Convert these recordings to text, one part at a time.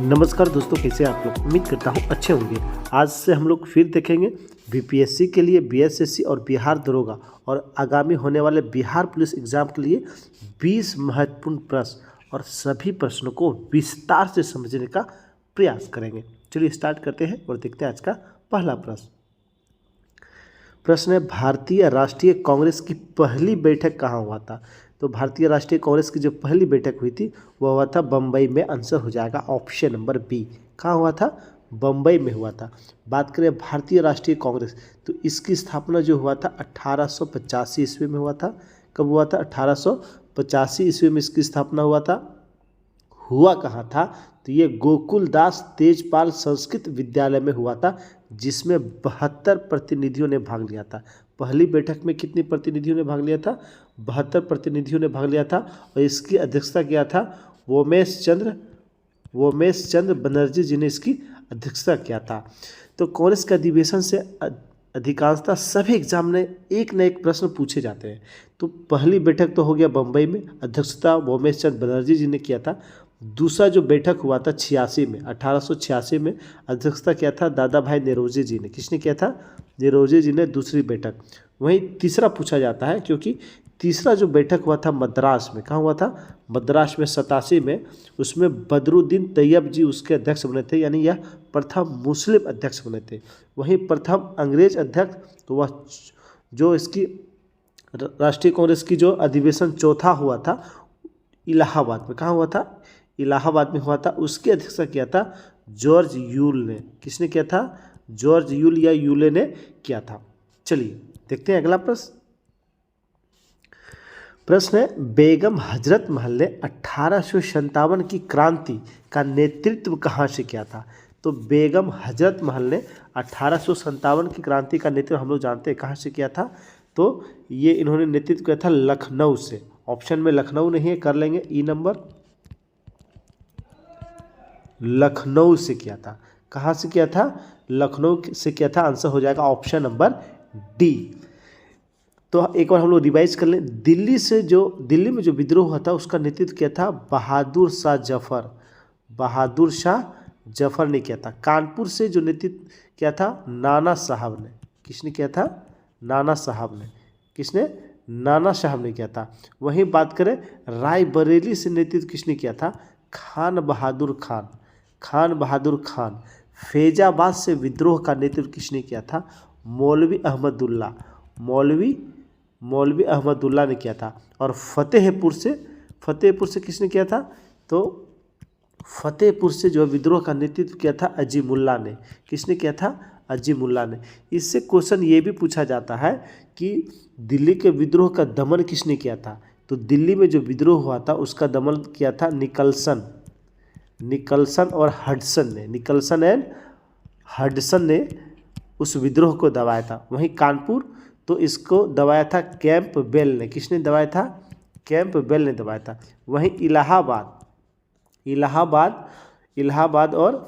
नमस्कार दोस्तों, कैसे आप लोग? उम्मीद करता हूँ अच्छे होंगे। आज से हम लोग फिर देखेंगे बीपीएससी के लिए बीएसएससी और बिहार दरोगा और आगामी होने वाले बिहार पुलिस एग्जाम के लिए 20 महत्वपूर्ण प्रश्न और सभी प्रश्नों को विस्तार से समझने का प्रयास करेंगे। चलिए स्टार्ट करते हैं और देखते हैं आज का पहला प्रश्न है, भारतीय राष्ट्रीय कांग्रेस की पहली बैठक कहाँ हुआ था? तो भारतीय राष्ट्रीय कांग्रेस की जो पहली बैठक हुई थी वह हुआ था बम्बई में। आंसर हो जाएगा ऑप्शन नंबर बी। कहाँ हुआ था? बम्बई में हुआ था। बात करें भारतीय राष्ट्रीय कांग्रेस, तो इसकी स्थापना जो हुआ था 1885 ईस्वी में हुआ था। कब हुआ था? 1885 ईस्वी में इसकी स्थापना हुआ था। हुआ कहाँ था? तो ये गोकुलदास तेजपाल संस्कृत विद्यालय में हुआ था, जिसमें 72 प्रतिनिधियों ने भाग लिया था। पहली बैठक में कितने प्रतिनिधियों ने भाग लिया था? 72 प्रतिनिधियों ने भाग लिया था और इसकी अध्यक्षता किया था वोमेश चंद्र बनर्जी जी ने इसकी अध्यक्षता किया था। तो कांग्रेस के अधिवेशन से अधिकांशतः सभी एग्जाम में एक न एक प्रश्न पूछे जाते हैं। तो पहली बैठक तो हो गया बम्बई में, अध्यक्षता वोमेश चंद्र बनर्जी जी ने किया था। दूसरा जो बैठक हुआ था 86 में, 1886 में, अध्यक्षता किया था दादा भाई नौरोजी जी ने। किसने किया था? नौरोजी जी ने दूसरी बैठक। वहीं तीसरा पूछा जाता है, क्योंकि तीसरा जो बैठक हुआ था मद्रास में। कहाँ हुआ था? मद्रास में 87 में। उसमें बदरुद्दीन तैयब जी उसके अध्यक्ष बने थे, यानी यह प्रथम मुस्लिम अध्यक्ष बने थे। वहीं प्रथम अंग्रेज अध्यक्ष तो वह जो इसकी राष्ट्रीय कांग्रेस की जो अधिवेशन चौथा हुआ था इलाहाबाद में। कहाँ हुआ था? इलाहाबाद में हुआ था। उसकी अध्यक्षता किया था जॉर्ज यूल ने। किसने किया था? जॉर्ज यूल या यूले ने किया था। चलिए देखते हैं अगला प्रश्न है, बेगम हजरत महल ने 1857 की क्रांति का नेतृत्व कहाँ से किया था? तो बेगम हजरत महल ने 1857 की क्रांति का नेतृत्व हम लोग जानते हैं कहाँ से किया था। तो ये इन्होंने नेतृत्व किया था लखनऊ से। ऑप्शन में लखनऊ नहीं है, कर लेंगे ई नंबर। लखनऊ से किया था। कहाँ से किया था? लखनऊ से किया था। आंसर हो जाएगा ऑप्शन नंबर डी। तो एक बार हम लोग रिवाइज कर लें। दिल्ली में जो विद्रोह हुआ था उसका नेतृत्व किया था बहादुर शाह जफर ने किया था। कानपुर से जो नेतृत्व किया था नाना साहब ने। किसने किया था? नाना साहब ने। किसने? नाना साहब ने किया था। वहीं बात करें रायबरेली से नेतृत्व किसने किया था? खान बहादुर खान। फैजाबाद से विद्रोह का नेतृत्व किसने किया था? मौलवी अहमदुल्ला ने किया था। और फतेहपुर से किसने किया था? तो फतेहपुर से जो विद्रोह का नेतृत्व किया था अजीमुल्ला ने। किसने किया था? अजीमुल्ला ने। इससे क्वेश्चन ये भी पूछा जाता है कि दिल्ली के विद्रोह का दमन किसने किया था? तो दिल्ली में जो विद्रोह हुआ था उसका दमन किया था निकल्सन और हडसन ने उस विद्रोह को दबाया था। वहीं कानपुर तो इसको दबाया था कैंपबेल ने। किसने दबाया था? कैंपबेल ने दबाया था। वहीं इलाहाबाद और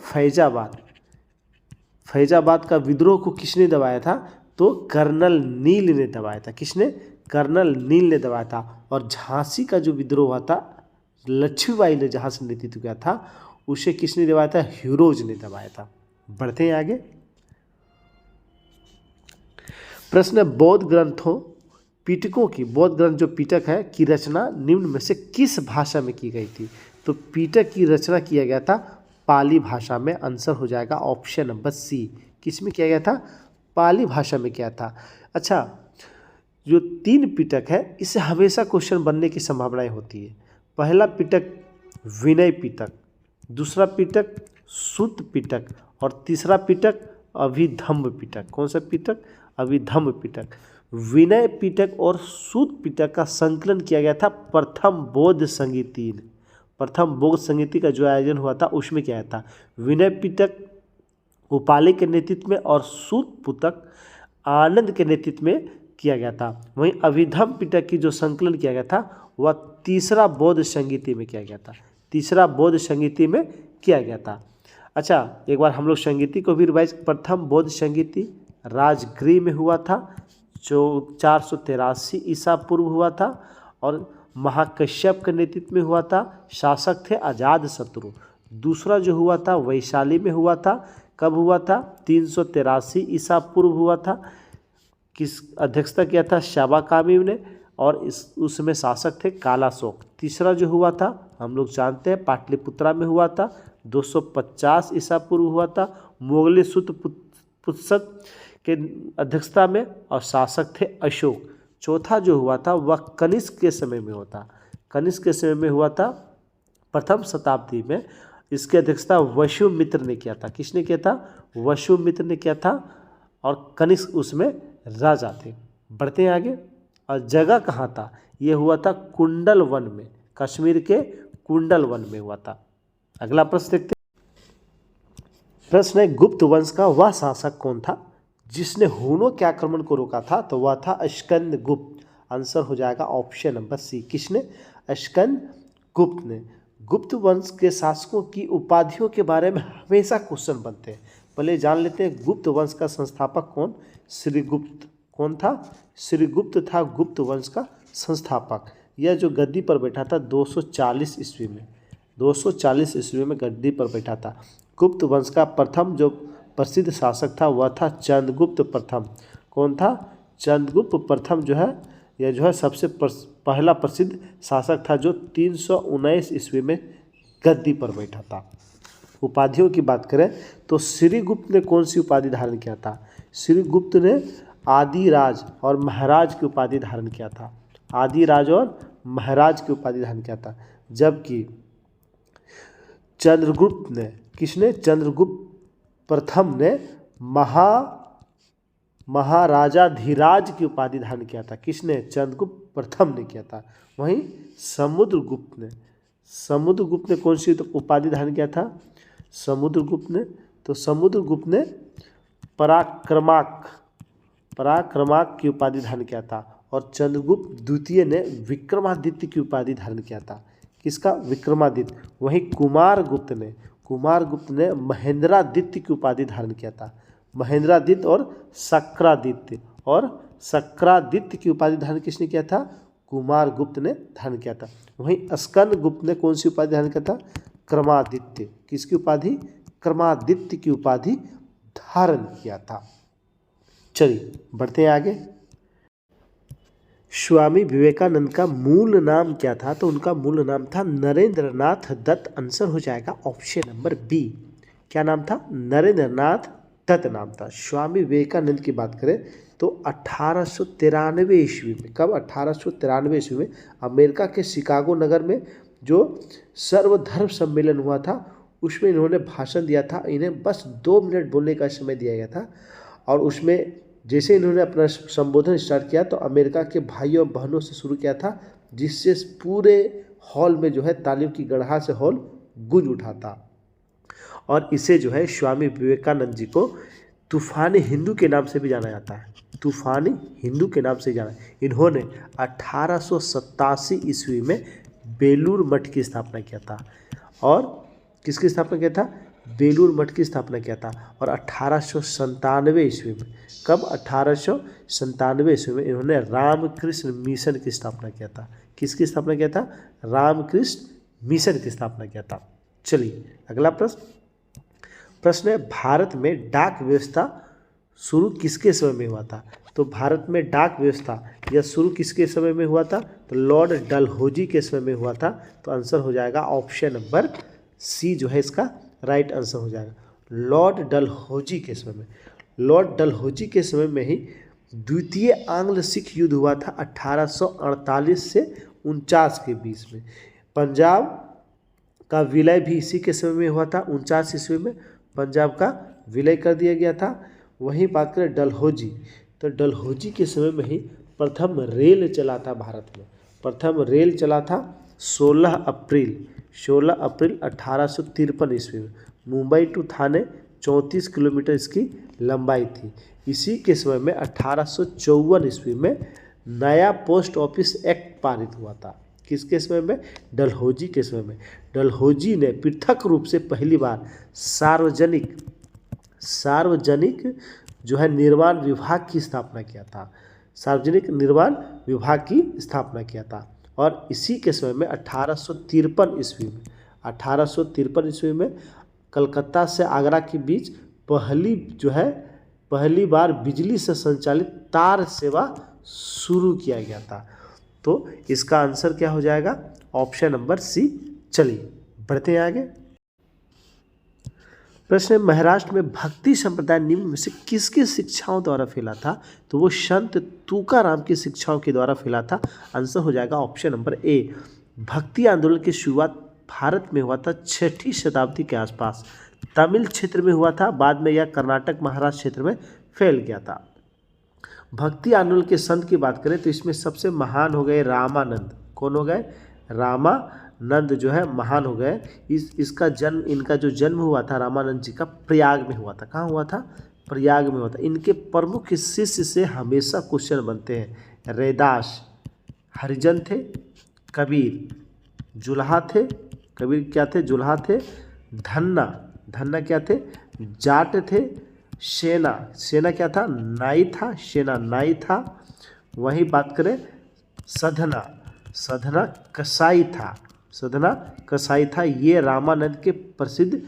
फैजाबाद का विद्रोह को किसने दबाया था? तो कर्नल नील ने दबाया था। किसने? कर्नल नील ने दबाया था। और झांसी का जो विद्रोह हुआ था लक्ष्मीबाई ने जहाँ से नेतृत्व किया था उसे किसने दबाया था? हीरोज ने दबाया था। बढ़ते हैं आगे। प्रश्न, बौद्ध ग्रंथ जो पिटक है की रचना निम्न में से किस भाषा में की गई थी? तो पिटक की रचना किया गया था पाली भाषा में। आंसर हो जाएगा ऑप्शन नंबर सी। किस में किया गया था? पाली भाषा में किया था। अच्छा, जो 3 पिटक है इससे हमेशा क्वेश्चन बनने की संभावनाएं होती है। पहला पिटक विनय पिटक, दूसरा पिटक सूत पिटक और तीसरा पिटक अभिधम्म पिटक। कौन सा पिटक? अभिधम्म पिटक। विनय पिटक और सूत पिटक का संकलन किया गया था प्रथम बौद्ध संगीति का जो आयोजन हुआ था उसमें क्या था? विनय पिटक उपाली के नेतृत्व में और सूत पिटक आनंद के नेतृत्व में किया गया था। वहीं अभिधम्म पिटक की जो संकलन किया गया था वह तीसरा बौद्ध संगीति में किया गया था। अच्छा, एक बार हम लोग संगीति को भी रिवाइज। प्रथम बौद्ध संगीति राजगृह में हुआ था, जो 483 ईसा पूर्व हुआ था और महाकश्यप के नेतृत्व में हुआ था। शासक थे अजातशत्रु। दूसरा जो हुआ था वैशाली में हुआ था। कब हुआ था? 383 ईसा पूर्व हुआ था। किस अध्यक्षता किया था? शाबाकामी ने, और उसमें शासक थे कालाशोक। तीसरा जो हुआ था हम लोग जानते हैं पाटलिपुत्रा में हुआ था, 250 ईसा पूर्व हुआ था। मुगले सुत पुत्सक के अध्यक्षता में, और शासक थे अशोक। चौथा जो हुआ था वह कनिष्क के समय में होता, कनिष्क के समय में हुआ था, प्रथम शताब्दी में। इसकी अध्यक्षता वसुमित्र ने किया था। किसने किया था? वसुमित्र ने किया था, और कनिष्क उसमें राजा थे। बढ़ते हैं आगे। और जगह कहाँ था? ये हुआ था कुंडल वन में, कश्मीर के कुंडल वन में हुआ था। अगला प्रश्न देखते हैं। प्रश्न है गुप्त वंश का वह शासक कौन था जिसने हूणों के आक्रमण को रोका था? तो वह था स्कंद गुप्त। आंसर हो जाएगा ऑप्शन नंबर सी। किसने? स्कंद गुप्त ने। गुप्त वंश के शासकों की उपाधियों के बारे में हमेशा क्वेश्चन बनते हैं। पहले जान लेते हैं गुप्त वंश का संस्थापक कौन? श्रीगुप्त। कौन था? श्रीगुप्त था गुप्त वंश का संस्थापक। यह जो गद्दी पर बैठा था 240 ईस्वी में, 240 ईस्वी में गद्दी पर बैठा था। गुप्त वंश का प्रथम जो प्रसिद्ध शासक था वह था चंद्रगुप्त प्रथम। कौन था? चंद्रगुप्त प्रथम जो है, यह जो है सबसे पहला प्रसिद्ध शासक था जो 319 ईस्वी में गद्दी पर बैठा था। उपाधियों की बात करें तो श्रीगुप्त ने कौन सी उपाधि धारण किया था? श्रीगुप्त ने आदिराज और महाराज की उपाधि धारण किया था। आदिराज और महाराज की उपाधि धारण किया था। जबकि चंद्रगुप्त ने, किसने? चंद्रगुप्त प्रथम ने महाराजाधिराज की उपाधि धारण किया था। किसने? चंद्रगुप्त प्रथम ने किया था। वहीं समुद्रगुप्त ने कौन सी उपाधि धारण किया था? समुद्रगुप्त ने पराक्रमाक की उपाधि धारण किया था। और चंद्रगुप्त द्वितीय ने विक्रमादित्य की उपाधि धारण किया था। किसका? विक्रमादित्य। वहीं कुमारगुप्त ने महेंद्रादित्य की उपाधि धारण किया था। महेंद्रादित्य और सक्रादित्य की उपाधि धारण किसने किया था? कुमारगुप्त ने धारण किया था। वहीं स्कंदगुप्त ने कौन सी उपाधि धारण किया था? क्रमादित्य। किसकी उपाधि? क्रमादित्य की उपाधि धारण किया था। चलिए बढ़ते हैं आगे। स्वामी विवेकानंद का मूल नाम क्या था? तो उनका मूल नाम था नरेंद्रनाथ दत्त। आंसर हो जाएगा ऑप्शन नंबर बी। क्या नाम था? नरेंद्रनाथ दत्त नाम था। स्वामी विवेकानंद की बात करें तो 1893 ईस्वी में, कब? 1893 ईस्वी में अमेरिका के शिकागो नगर में जो सर्वधर्म सम्मेलन हुआ था उसमें इन्होंने भाषण दिया था। इन्हें बस 2 मिनट बोलने का समय दिया गया था, और उसमें जैसे इन्होंने अपना संबोधन स्टार्ट किया तो अमेरिका के भाइयों और बहनों से शुरू किया था, जिससे पूरे हॉल में जो है तालियों की गड़ाहट से हॉल गूंज उठा था। और इसे जो है स्वामी विवेकानंद जी को तूफानी हिंदू के नाम से भी जाना जाता है। तूफानी हिंदू के नाम से जाना। इन्होंने 1887 ईस्वी में बेलूर मठ की स्थापना किया था। और किसकी स्थापना किया था? बेलूर मठ की स्थापना किया था। और 1897 ईस्वी में, कब? 1897 ईस्वी में इन्होंने रामकृष्ण मिशन की स्थापना किया था। किसकी स्थापना किया था? रामकृष्ण मिशन की स्थापना किया था। चलिए अगला प्रश्न है भारत में डाक व्यवस्था शुरू किसके समय में हुआ था? तो भारत में डाक व्यवस्था यह शुरू किसके समय में हुआ था? तो लॉर्ड डलहौजी के समय में हुआ था। तो आंसर हो जाएगा ऑप्शन नंबर सी जो है इसका राइट आंसर हो जाएगा। लॉर्ड डलहौजी के समय में, लॉर्ड डलहौजी के समय में ही द्वितीय आंग्ल सिख युद्ध हुआ था 1848 से 49 के बीच में। पंजाब का विलय भी इसी के समय में हुआ था। 49 ईस्वी में पंजाब का विलय कर दिया गया था। वहीं बात करें डलहौजी, तो डलहौजी के समय में ही प्रथम रेल चला था भारत में। प्रथम रेल चला था 16 अप्रैल 1853 ईस्वी में। मुंबई टू थाने 34 किलोमीटर इसकी लंबाई थी। इसी के समय में 1854 ईस्वी में नया पोस्ट ऑफिस एक्ट पारित हुआ था। किसके समय में? डलहौजी के समय में। डलहौजी ने पृथक रूप से पहली बार सार्वजनिक जो है निर्माण विभाग की स्थापना किया था। सार्वजनिक निर्माण विभाग की स्थापना किया था। और इसी के समय में 1853 ईस्वी में 1853 ईस्वी में कलकत्ता से आगरा के बीच पहली बार बिजली से संचालित तार सेवा शुरू किया गया था। तो इसका आंसर क्या हो जाएगा? Option number C. चलिए बढ़ते हैं आगे। प्रश्न है, महाराष्ट्र में भक्ति संप्रदाय निम्न में से किसकी शिक्षाओं द्वारा फैला था? तो वो संत तुकाराम की शिक्षाओं के द्वारा फैला था। आंसर हो जाएगा ऑप्शन नंबर ए। भक्ति आंदोलन की शुरुआत भारत में हुआ था 6वीं शताब्दी के आसपास। तमिल क्षेत्र में हुआ था, बाद में यह कर्नाटक महाराष्ट्र क्षेत्र में फैल गया था। भक्ति आंदोलन के संत की बात करें तो इसमें सबसे महान हो गए रामानंद। कौन हो गए? रामानंद जो है महान हो गए। इनका जो जन्म हुआ था रामानंद जी का प्रयाग में हुआ था। कहाँ हुआ था? प्रयाग में हुआ था। इनके प्रमुख शिष्य से हमेशा क्वेश्चन बनते हैं। रैदास हरिजन थे, कबीर जुल्हा थे, कबीर क्या थे? जुल्हा थे। धन्ना क्या थे? जाट थे। सेना क्या था? नाई था। सेना नाई था। वहीं बात करें सधना कसाई था। ये रामानंद के प्रसिद्ध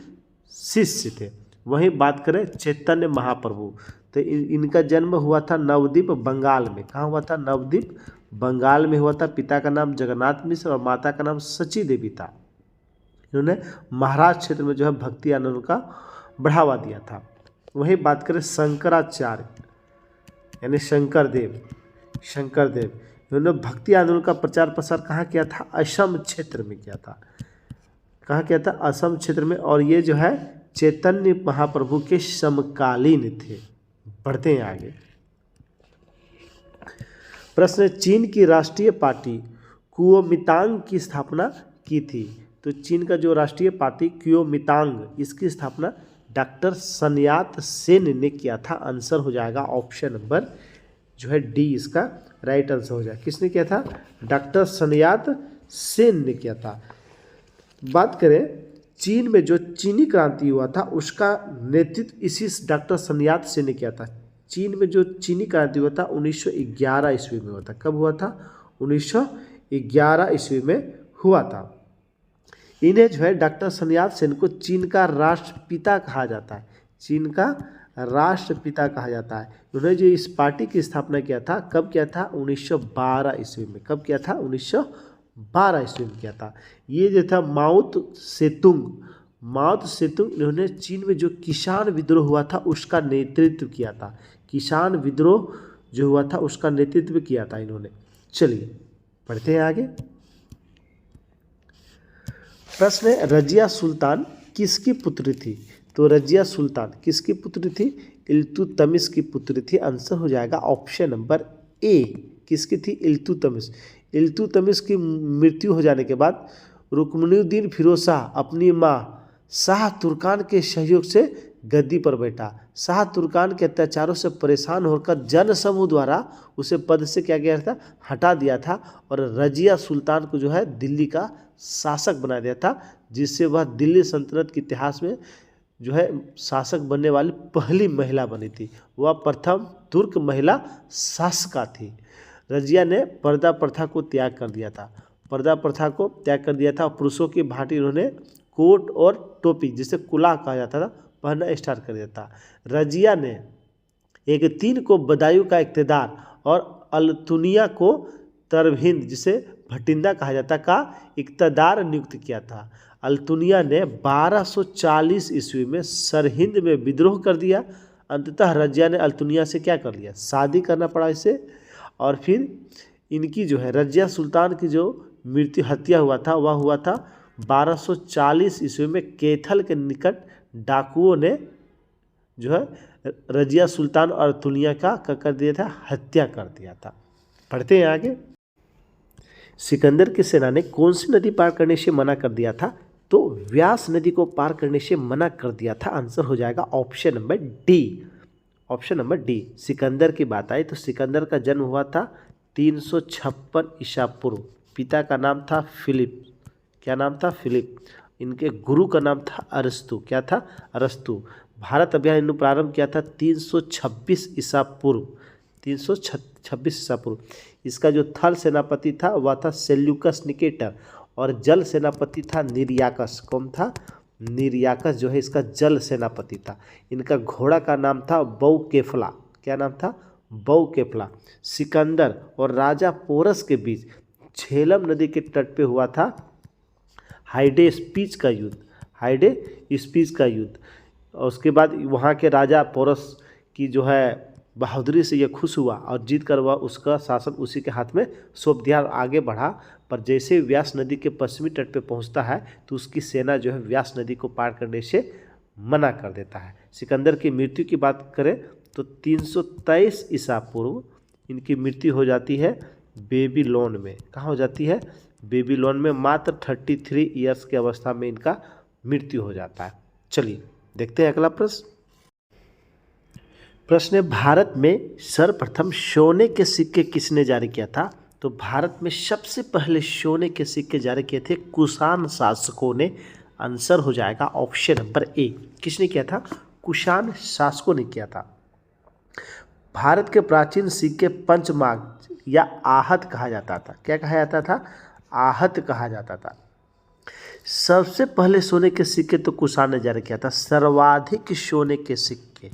शिष्य थे। वहीं बात करें चैतन्य महाप्रभु, तो इनका जन्म हुआ था नवद्वीप बंगाल में। कहाँ हुआ था? नवद्वीप बंगाल में हुआ था। पिता का नाम जगन्नाथ मिश्र और माता का नाम सची देवी था। इन्होंने महाराष्ट्र क्षेत्र में जो है भक्ति आंदोलन का बढ़ावा दिया था। वहीं बात करें शंकराचार्य यानी शंकरदेव, इन्होंने भक्ति आंदोलन का प्रचार प्रसार कहाँ किया था? असम क्षेत्र में किया था। कहाँ किया था? असम क्षेत्र में। और ये जो है चैतन्य महाप्रभु के समकालीन थे। बढ़ते हैं आगे। प्रश्न, चीन की राष्ट्रीय पार्टी कुओमितांग की स्थापना की थी? तो चीन का जो राष्ट्रीय पार्टी कुओमितांग, इसकी स्थापना डॉक्टर सन यात सेन ने किया था। आंसर हो जाएगा ऑप्शन नंबर जो है डी, इसका राइट आंसर हो जाएगा। किसने किया था? डॉक्टर सन यात सेन ने किया था। बात करें चीन में जो चीनी क्रांति हुआ था उसका नेतृत्व इसी डॉक्टर सन यात सेन ने किया था। चीन में जो चीनी क्रांति हुआ था 1911 ईस्वी में हुआ था। कब हुआ था? 1911 ईस्वी में हुआ था। इन्हें जो है डॉक्टर सन यात सेन को चीन का राष्ट्रपिता कहा जाता है। चीन का राष्ट्रपिता कहा जाता है। उन्होंने जो इस पार्टी की स्थापना किया था, कब किया था? 1912 ईस्वी में। कब किया था? 1912 ईस्वी में किया था। ये जो था माओ सेतुंग इन्होंने चीन में जो किसान विद्रोह हुआ था उसका नेतृत्व किया था। किसान विद्रोह जो हुआ था उसका नेतृत्व किया था इन्होंने। चलिए पढ़ते हैं आगे। प्रश्न है, रजिया सुल्तान किसकी पुत्री थी? तो रजिया सुल्तान किसकी पुत्री थी? इल्तुतमिश की पुत्री थी। आंसर हो जाएगा ऑप्शन नंबर ए। किसकी थी? इल्तुतमिश। इल्तुतमिश की मृत्यु हो जाने के बाद रुकनुद्दीन फिरोज शाह अपनी माँ शाह तुर्कान के सहयोग से गद्दी पर बैठा। शाह तुर्कान के अत्याचारों से परेशान होकर जन समूह द्वारा उसे पद से क्या गया था? हटा दिया था और रजिया सुल्तान को जो है दिल्ली का शासक बना दिया था, जिससे वह दिल्ली सल्तनत के इतिहास में जो है शासक बनने वाली पहली महिला बनी थी। वह प्रथम तुर्क महिला शासका थी। रजिया ने पर्दा प्रथा को त्याग कर दिया था। और पुरुषों की भांति उन्होंने कोट और टोपी, जिसे कुला कहा जाता था, पहनना स्टार्ट कर दिया था। रजिया ने एक 3 को बदायूं का इक़्तिदार और अल्तुनिया को तरभिंद, जिसे भटिंडा कहा जाता, का इक़्तिदार नियुक्त किया था। अल्तुनिया ने 1240 ईस्वी में सरहिंद में विद्रोह कर दिया। अंततः रजिया ने अल्तुनिया से क्या कर लिया? शादी करना पड़ा इसे। और फिर इनकी जो है रजिया सुल्तान की जो हत्या हुआ था वह हुआ था 1240 ईस्वी में। कैथल के निकट डाकुओं ने जो है रजिया सुल्तान और अल्तुनिया का कर दिया था? हत्या कर दिया था। पढ़ते हैं आगे। सिकंदर की सेना ने कौन सी नदी पार करने से मना कर दिया था? तो व्यास नदी को पार करने से मना कर दिया था। आंसर हो जाएगा ऑप्शन नंबर डी। सिकंदर की बात आई तो सिकंदर का जन्म हुआ था 356 ईसा पूर्व। पिता का नाम था फिलिप। क्या नाम था? फिलिप। इनके गुरु का नाम था अरस्तु। क्या था? अरस्तु। भारत अभियान इन्होंने प्रारंभ किया था 326 ईसा पूर्व। 326 ईसा पूर्व। इसका जो थल सेनापति था वह था सेल्यूकस निकेटर। और जल सेनापति था निर्याकस। कौन था? निर्याकस जो है इसका जल सेनापति था। इनका घोड़ा का नाम था बौकेफला। क्या नाम था? बौकेफला। सिकंदर और राजा पोरस के बीच झेलम नदी के तट पे हुआ था हाइडे स्पीच का युद्ध। हाइडे स्पीच का युद्ध। और उसके बाद वहाँ के राजा पोरस की जो है बहादुरी से यह खुश हुआ और जीत कर वह उसका शासन उसी के हाथ में सौंप दिया। आगे बढ़ा, पर जैसे व्यास नदी के पश्चिमी तट पे पहुंचता है तो उसकी सेना जो है व्यास नदी को पार करने से मना कर देता है। सिकंदर की मृत्यु की बात करें तो 323 ईसा पूर्व इनकी मृत्यु हो जाती है बेबीलोन में। कहाँ हो जाती है? बेबीलोन में। मात्र 33 ईयर्स की अवस्था में इनका मृत्यु हो जाता है। चलिए देखते हैं अगला प्रश्न। प्रश्न है, भारत में सर्वप्रथम सोने के सिक्के किसने जारी किया था? तो भारत में सबसे पहले सोने के सिक्के जारी किए थे कुषाण शासकों ने। आंसर हो जाएगा ऑप्शन नंबर ए। किसने किया था? कुषाण शासकों ने किया था। भारत के प्राचीन सिक्के पंचमाग या आहत कहा जाता था। क्या कहा जाता था? आहत कहा जाता था। सबसे पहले सोने के सिक्के तो कुषाण ने जारी किया था। सर्वाधिक सोने के सिक्के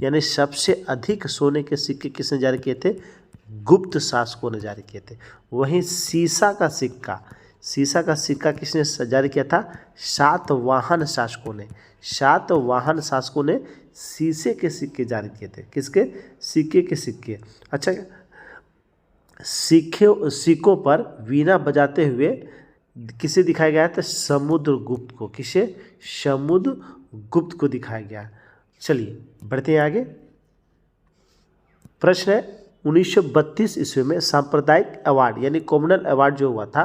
यानी सबसे अधिक सोने के सिक्के किसने जारी किए थे? गुप्त शासकों ने जारी किए थे। वहीं सीसा का सिक्का किसने जारी किया था? सातवाहन शासकों ने। सातवाहन शासकों ने शीशे के सिक्के जारी किए थे। किसके? सिक्के के सिक्के। अच्छा, सिक्कों पर वीणा बजाते हुए किसे दिखाया गया था? समुद्रगुप्त को। किसे? समुद्रगुप्त को दिखाया गया। चलिए बढ़ते हैं आगे। प्रश्न है, 1932 ईस्वी में सांप्रदायिक अवार्ड यानी कॉमनल अवार्ड जो हुआ था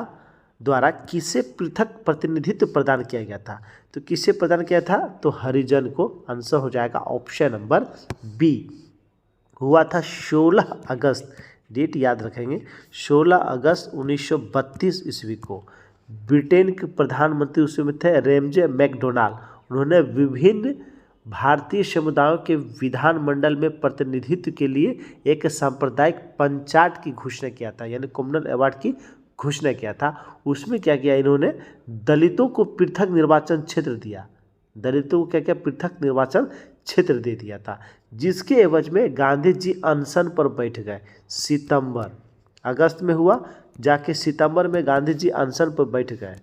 द्वारा किसे पृथक प्रतिनिधित्व प्रदान किया गया था? तो किसे प्रदान किया था? तो हरिजन को। आंसर हो जाएगा ऑप्शन नंबर बी। हुआ था 16 अगस्त, डेट याद रखेंगे, 16 अगस्त 1932 ईस्वी को। ब्रिटेन के प्रधानमंत्री उस समय थे रेमजे मैकडोनाल्ड। उन्होंने विभिन्न भारतीय समुदायों के विधानमंडल में प्रतिनिधित्व के लिए एक सांप्रदायिक पंचायत की घोषणा किया था, यानी कॉमनल अवार्ड की घोषणा किया था। उसमें क्या किया इन्होंने? दलितों को पृथक निर्वाचन क्षेत्र दिया। दलितों को क्या क्या? पृथक निर्वाचन क्षेत्र दे दिया था, जिसके एवज में गांधी जी अनशन पर बैठ गए। सितंबर, अगस्त में हुआ, जाके सितंबर में गांधी जी अनशन पर बैठ गए।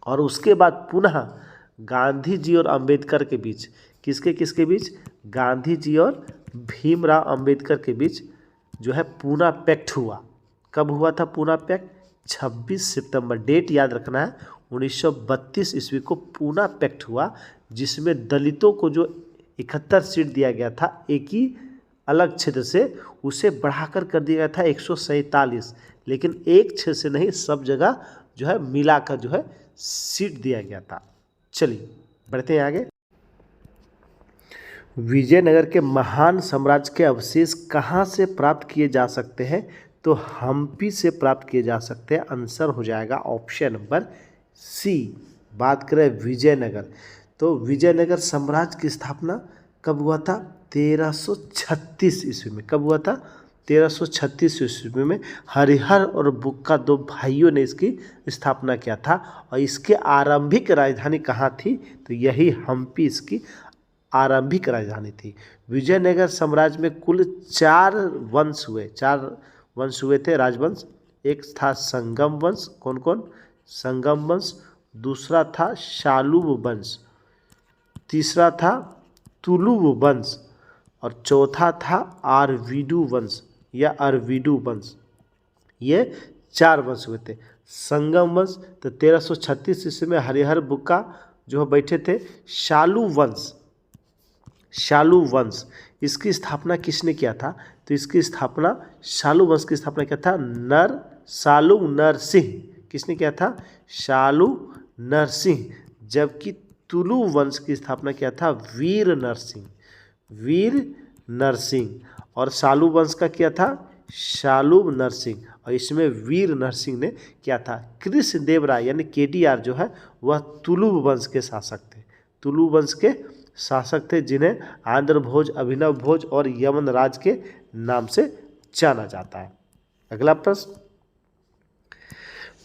और उसके बाद पुनः गांधी जी और अंबेडकर के बीच, किसके बीच? गांधी जी और भीमराव अंबेडकर के बीच जो है पूना पैक्ट हुआ। कब हुआ था पूना पैक्ट? 26 सितंबर, डेट याद रखना है, 1932 ईस्वी को पूना पैक्ट हुआ, जिसमें दलितों को जो 71 सीट दिया गया था एक ही अलग क्षेत्र से, उसे बढ़ाकर कर दिया गया था 147, लेकिन एक क्षेत्र से नहीं, सब जगह जो है मिलाकर जो है सीट दिया गया था। चलिए बढ़ते हैं आगे। विजयनगर के महान साम्राज्य के अवशेष कहाँ से प्राप्त किए जा सकते हैं? तो हम्पी से प्राप्त किए जा सकते हैं। आंसर हो जाएगा ऑप्शन नंबर सी। बात करें विजयनगर, तो विजयनगर साम्राज्य की स्थापना कब हुआ था? 1336 ईस्वी में। कब हुआ था? 1336 ईस्वी में हरिहर और बुक्का दो भाइयों ने इसकी स्थापना किया था। और इसके आरंभिक राजधानी कहाँ थी? तो यही हम्पी इसकी आरंभिक राजधानी थी। विजयनगर साम्राज्य में कुल 4 वंश हुए थे, राजवंश। एक था संगम वंश। कौन कौन? संगम वंश। दूसरा था शालूब वंश। तीसरा था तुलुव वंश। और चौथा था आरवीडू वंश या अरवीडू वंश। ये 4 वंश हुए थे। संगम वंश तो 1336 ईस्वी में हरिहर बुक्का जो बैठे थे। शालू वंश इसकी स्थापना किसने किया था? तो इसकी स्थापना, शालू वंश की स्थापना किया था शालू नरसिंह। किसने किया था? शालू नरसिंह। जबकि तुलु वंश की स्थापना किया था वीर नरसिंह। और शालू वंश का किया था शालू नरसिंह। और इसमें वीर नरसिंह ने किया था। कृष्ण देव राय यानी केडीआर जो है वह तुलु वंश के शासक थे। तुलु वंश के शासक थे, जिन्हें आंध्र भोज, अभिनव भोज और यमन राज के नाम से जाना जाता है। अगला प्रश्न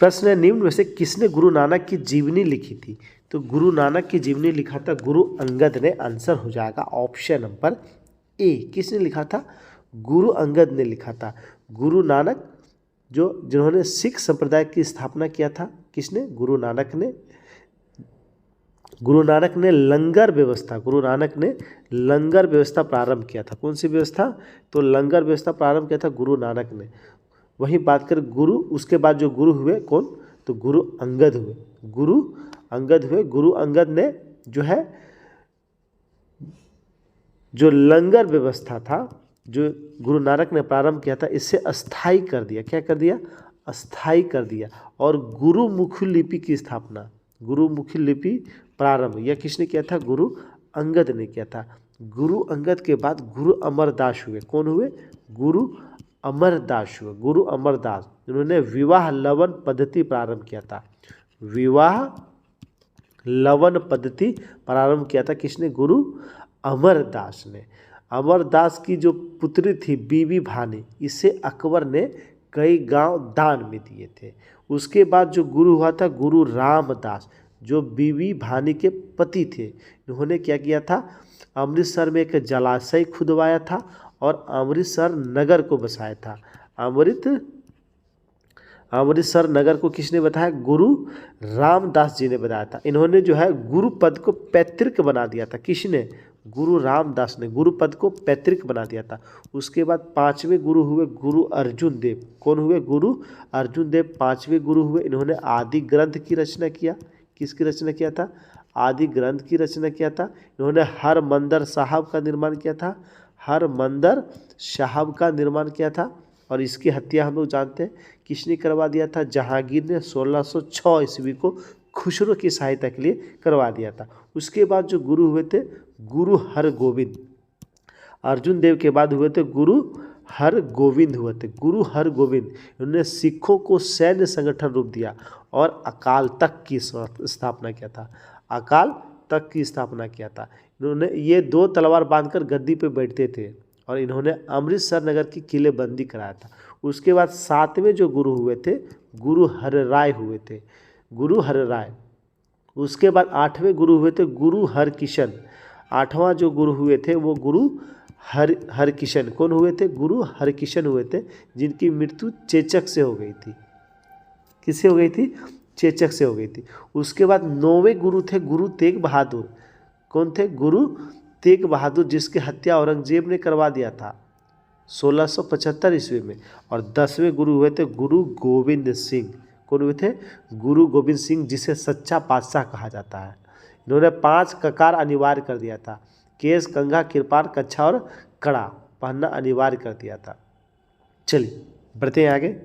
प्रश्न है, निम्न में से किसने गुरु नानक की जीवनी लिखी थी? तो गुरु नानक की जीवनी लिखा था गुरु अंगद ने। आंसर हो जाएगा ऑप्शन नंबर ए। किसने लिखा था? गुरु अंगद ने लिखा था। गुरु नानक जिन्होंने सिख संप्रदाय की स्थापना किया था, किसने? गुरु नानक ने। गुरु नानक ने लंगर व्यवस्था प्रारंभ किया था। कौन सी व्यवस्था? तो लंगर व्यवस्था प्रारंभ किया था गुरु नानक ने। वहीं बात करें गुरु, उसके बाद जो गुरु हुए कौन? तो गुरु अंगद हुए। गुरु अंगद ने जो लंगर व्यवस्था था जो गुरु नानक ने प्रारंभ किया था, इससे अस्थाई कर दिया। क्या कर दिया? अस्थाई कर दिया। और गुरुमुखी लिपि की स्थापना, गुरुमुखी लिपि प्रारंभ यह किसने किया था? गुरु अंगद ने किया था। गुरु अंगद के बाद गुरु अमरदास हुए। कौन हुए? गुरु अमरदास हुए। गुरु अमरदास जिन्होंने विवाह लवन पद्धति प्रारंभ किया था। विवाह लवन पद्धति प्रारंभ किया था किसने? गुरु अमरदास ने। अमरदास की जो पुत्री थी बीबी भानी, इसे अकबर ने कई गांव दान में दिए थे। उसके बाद जो गुरु हुआ था गुरु रामदास, जो बीबी भानी के पति थे। इन्होंने क्या किया था? अमृतसर में एक जलाशय खुदवाया था और अमृतसर नगर को बसाया था। अमृतसर नगर को किसने बताया? गुरु रामदास जी ने बताया था। इन्होंने गुरु पद को पैतृक बना दिया था। किसने? गुरु रामदास ने गुरु पद को पैतृक बना दिया था। उसके बाद पांचवें गुरु हुए गुरु अर्जुन देव। कौन हुए? गुरु अर्जुन देव पांचवें गुरु हुए। इन्होंने आदि ग्रंथ की रचना किया। किसकी रचना किया था? आदि ग्रंथ की रचना किया था। इन्होंने हरमंदर साहब का निर्माण किया था। हरमंदर साहब का निर्माण किया था। और इसकी हत्या हम लोग जानते हैं किसने करवा दिया था? जहांगीर ने 1606 ईस्वी को खुसरो की सहायता के लिए करवा दिया था। उसके बाद जो गुरु हुए थे गुरु हरगोविंद। अर्जुन देव के बाद हुए थे गुरु हरगोविंद हुए थे। गुरु हरगोविंद इन्होंने सिखों को सैन्य संगठन रूप दिया और अकाल तख्त की स्थापना किया था। अकाल तख्त की स्थापना किया था। इन्होंने ये 2 तलवार बांधकर गद्दी पे बैठते थे और इन्होंने अमृतसर नगर की किलेबंदी कराया था। उसके बाद 7वें जो गुरु हुए थे गुरु हरराय हुए थे। गुरु हरराय। उसके बाद 8वें गुरु हुए थे गुरु हरकिशन। 8वां जो गुरु हुए थे वो गुरु हरकिशन। कौन हुए थे? गुरु हरकिशन हुए थे, जिनकी मृत्यु चेचक से हो गई थी। किससे हो गई थी? चेचक से हो गई थी। उसके बाद 9वें गुरु थे गुरु तेग बहादुर। कौन थे? गुरु तेग बहादुर, जिसकी हत्या औरंगजेब ने करवा दिया था 1675 ईस्वी में। और 10वें गुरु हुए थे गुरु गोविंद सिंह। कौन हुए थे? गुरु गोविंद सिंह, जिसे सच्चा बादशाह कहा जाता है। इन्होंने 5 ककार अनिवार्य कर दिया था। केस, कंघा, कृपाण, कच्छा और कड़ा पहनना अनिवार्य कर दिया था। चलिए बढ़ते हैं आगे।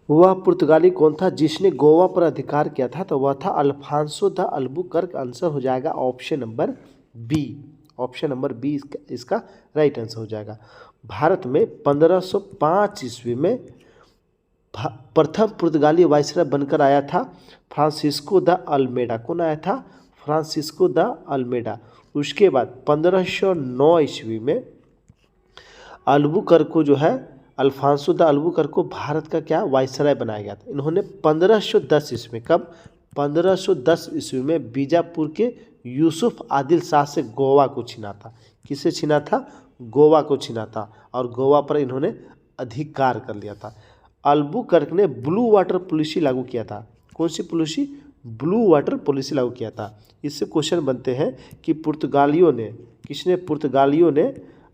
वह पुर्तगाली कौन था जिसने गोवा पर अधिकार किया था? तो वह था अल्फांसो द अल्बुकर्क। आंसर हो जाएगा option number B. Option number B इसका राइट आंसर हो जाएगा। भारत में 1505 ईस्वी में प्रथम पुर्तगाली वायसराय बनकर आया था फ्रांसिस्को द अल्मेडा। कौन आया था? Francisco de Almeida. उसके बाद 1509 ईस्वी में अल्बुकर्क को अल्फांसो द अल्बुकर्क को भारत का क्या वायसराय बनाया गया था। इन्होंने 1510 ईस्वी में, कब? 1510 ईस्वी में बीजापुर के यूसुफ आदिल शाह से गोवा को छीना था। किसे छीना था? गोवा को छीना था और गोवा पर इन्होंने अधिकार कर लिया था। अल्बुकर्क ने ब्लू वाटर पॉलिसी लागू किया था। कौन सी पॉलिसी? ब्लू वाटर पॉलिसी लागू किया था। इससे क्वेश्चन बनते हैं कि पुर्तगालियों ने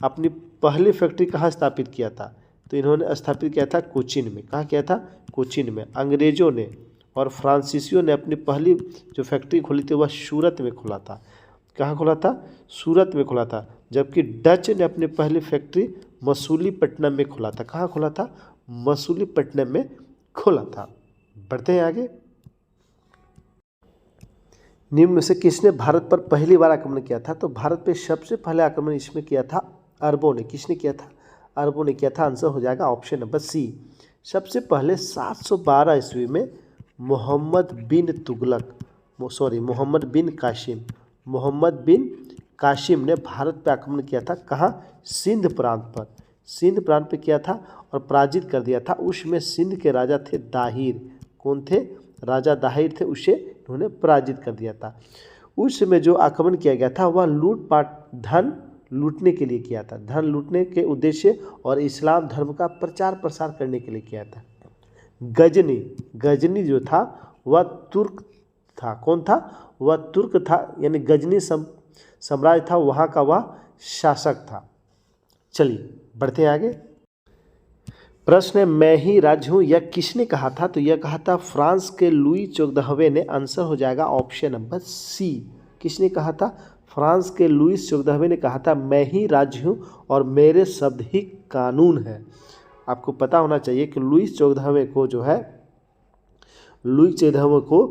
अपनी पहली फैक्ट्री कहाँ स्थापित किया था? तो इन्होंने स्थापित किया था कोचीन में। कहाँ किया था? कोचीन में। अंग्रेजों ने और फ्रांसीसियों ने अपनी पहली जो फैक्ट्री खोली थी वह सूरत में खोला था। कहाँ खोला था? सूरत में खोला था। जबकि डच ने अपनी पहली फैक्ट्री मसूलीपट्टनम में खोला था। कहाँ खोला था? मसूलीपट्टनम में खोला था। बढ़ते हैं आगे। निम्न में से किसने भारत पर पहली बार आक्रमण किया था? तो भारत पे सबसे पहले आक्रमण इसमें किया था अरबों ने। किसने किया था? अरबों ने किया था। आंसर हो जाएगा ऑप्शन नंबर सी। सबसे पहले 712 ईस्वी में मोहम्मद बिन कासिम ने भारत पर आक्रमण किया था। कहाँ? सिंध प्रांत पर। सिंध प्रांत पे किया था और पराजित कर दिया था। उसमें सिंध के राजा थे दाहिर। कौन थे? राजा दाहिर थे, उसे उन्होंने पराजित कर दिया था। उस समय जो आक्रमण किया गया था वह लूटपाट, धन लूटने के लिए किया था, धन लूटने के उद्देश्य और इस्लाम धर्म का प्रचार प्रसार करने के लिए किया था। गजनी, गजनी जो था वह तुर्क था। कौन था? वह तुर्क था, यानी गजनी साम्राज्य था, वहाँ का वह शासक था। चलिए बढ़ते हैं आगे। प्रश्न है, मैं ही राज्य हूँ यह किसने कहा था? तो यह कहा था फ्रांस के लुई 14वें ने। आंसर हो जाएगा ऑप्शन नंबर सी। किसने कहा था? फ्रांस के लुई 14वें ने कहा था मैं ही राज्य हूँ और मेरे शब्द ही कानून है। आपको पता होना चाहिए कि लुई 14वें को जो है, लुई 14वें को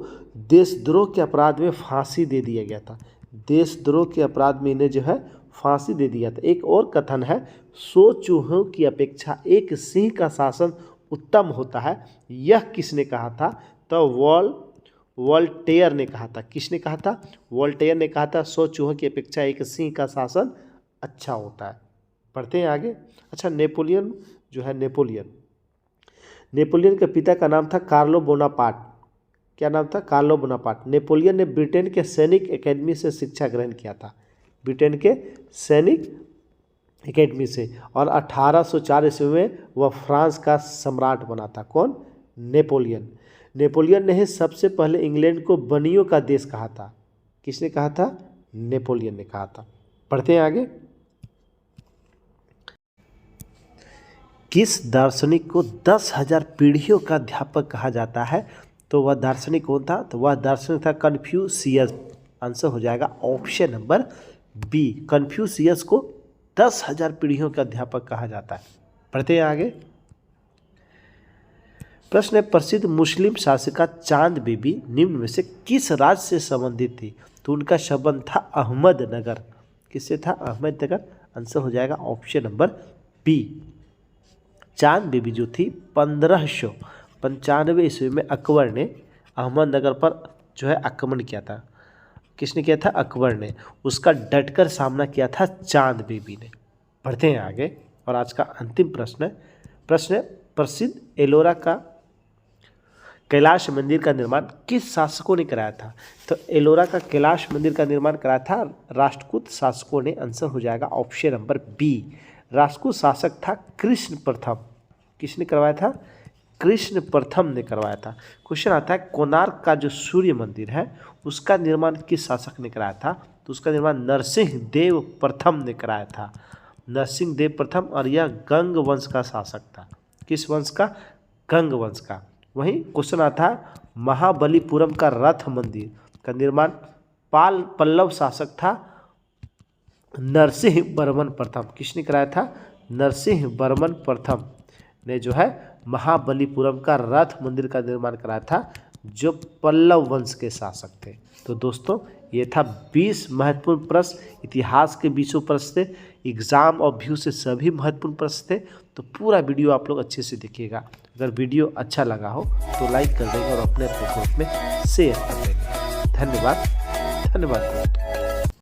देशद्रोह के अपराध में फांसी दे दिया गया था। देशद्रोह के अपराध में इन्हें जो है फांसी दे दिया था। एक और कथन है, 100 चूहों की अपेक्षा एक सिंह का शासन उत्तम होता है। यह किसने कहा था? तो वोल्टेयर ने कहा था। किसने कहा था? वोल्टेयर ने कहा था 100 चूहों की अपेक्षा एक सिंह का शासन अच्छा होता है। पढ़ते हैं आगे। अच्छा, नेपोलियन जो है, नेपोलियन के पिता का नाम था कार्लो बोनापार्ट। क्या नाम था? Carlo Bonaparte. नेपोलियन ने ब्रिटेन के सैनिक एकेडमी से शिक्षा ग्रहण किया था, ब्रिटेन के सैनिक एकेडमी से, और 1804 ईस्वी में वह फ्रांस का सम्राट बना था। कौन? नेपोलियन। नेपोलियन ने ही सबसे पहले इंग्लैंड को बनियों का देश कहा था। किसने कहा था? नेपोलियन ने कहा था। पढ़ते हैं आगे। किस दार्शनिक को 10,000 पीढ़ियों का अध्यापक कहा जाता है? तो वह दार्शनिक कौन था? तो वह दार्शनिक था कन्फ्यूशियस। आंसर हो जाएगा ऑप्शन नंबर बी। कन्फ्यूशियस को 10,000 पीढ़ियों का अध्यापक कहा जाता है। पढ़ते हैं आगे। प्रश्न है, प्रसिद्ध मुस्लिम शासिका चांद बीबी निम्न में से किस राज्य से संबंधित थी? तो उनका संबंध था अहमदनगर। किससे था? अहमदनगर। आंसर हो जाएगा ऑप्शन नंबर बी। चांद बीबी जो थी 1595 ईस्वी में अकबर ने अहमदनगर पर जो है आक्रमण किया था। किसने किया था? अकबर ने। उसका डटकर सामना किया था चांद बीबी ने। बढ़ते हैं आगे। और आज का अंतिम प्रश्न है, प्रसिद्ध एलोरा का कैलाश मंदिर का निर्माण किस शासकों ने कराया था? तो एलोरा का कैलाश मंदिर का निर्माण कराया था राष्ट्रकूट शासकों ने। आंसर हो जाएगा ऑप्शन नंबर बी। राष्ट्रकूट शासक था कृष्ण प्रथम। किसने करवाया था? कृष्ण प्रथम ने करवाया था। क्वेश्चन आता है, कोणार्क का जो सूर्य मंदिर है उसका निर्माण किस शासक ने कराया था? तो उसका निर्माण नरसिंह देव प्रथम ने कराया था। नरसिंह देव प्रथम, और यह गंग वंश का शासक था। किस वंश का? गंग वंश का। वहीं क्वेश्चन आता है, महाबलीपुरम का रथ मंदिर का निर्माण पल्लव शासक था नरसिंह वर्मन प्रथम। किसने कराया था? नरसिंह वर्मन प्रथम ने जो है महाबलीपुरम का रथ मंदिर का निर्माण कराया था, जो पल्लव वंश के शासक थे। तो दोस्तों, ये था 20 महत्वपूर्ण प्रश्न। इतिहास के 20 प्रश्न थे, एग्जाम और व्यू से सभी महत्वपूर्ण प्रश्न थे। तो पूरा वीडियो आप लोग अच्छे से देखिएगा। अगर वीडियो अच्छा लगा हो तो लाइक कर देंगे और अपने ग्रुप में शेयर कर देंगे। धन्यवाद दोस्तों।